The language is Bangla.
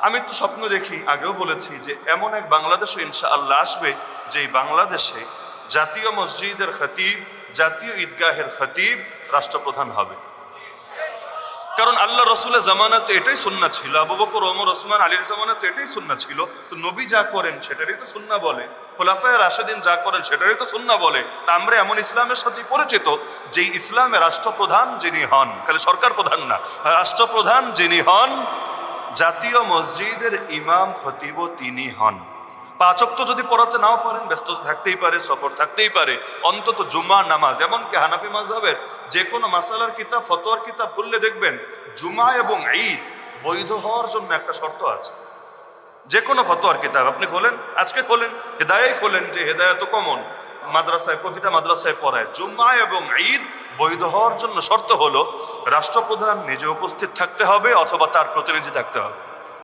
আমি তো স্বপ্ন দেখি, আগেও বলেছি যে এমন এক বাংলাদেশও ইনশাআল্লাহ আসবে যেই বাংলাদেশে জাতীয় মসজিদের খতিব, জাতীয় ঈদগাহের খতিব রাষ্ট্রপ্রধান হবে। কারণ আল্লাহ রসুলের জামানাতে এটাই সুন্নাহ ছিল, আবু বকর, ওমর, ওসমান, আলীর জামানাতে এটাই সুন্নাহ ছিল। তো নবী যা করেন সেটারই তো সুন্নাহ বলে, খোলাফায়ে রাশেদিন যা করেন সেটারই তো সুন্নাহ বলে। তা আমরা এমন ইসলামের সাথে পরিচিত যেই ইসলামে রাষ্ট্রপ্রধান যিনি হন, খালি সরকার প্রধান না, রাষ্ট্রপ্রধান যিনি হন, জাতীয় মসজিদের ইমাম খতিবও তিনি হন। পাঁচ ওয়াক্ত যদি পড়াতে নাও পারেন, ব্যস্ত থাকতেই পারে, সফর থাকতেই পারে, অন্তত জুম্মার নামাজ, এমনকি হানাফি মাযহাবের যে কোনো মাসালার কিতাব, ফতোয়ার কিতাব খুললে দেখবেন জুমা এবং ঈদ বৈধ হওয়ার জন্য একটা শর্ত আছে। যে কোনো ফতোয়ার কিতাব আপনি খোলেন, আজকে খোলেন, হেদায়ায় খোলেন, যে হেদায়া তো কমন, মাদ্রাসায়, প্রতিটা মাদ্রাসায় পড়ায় জুম্মা এবং ঈদ বৈধ হওয়ার জন্য শর্ত হলো রাষ্ট্রপ্রধান নিজে উপস্থিত থাকতে হবে অথবা তার প্রতিনিধি থাকতে হবে।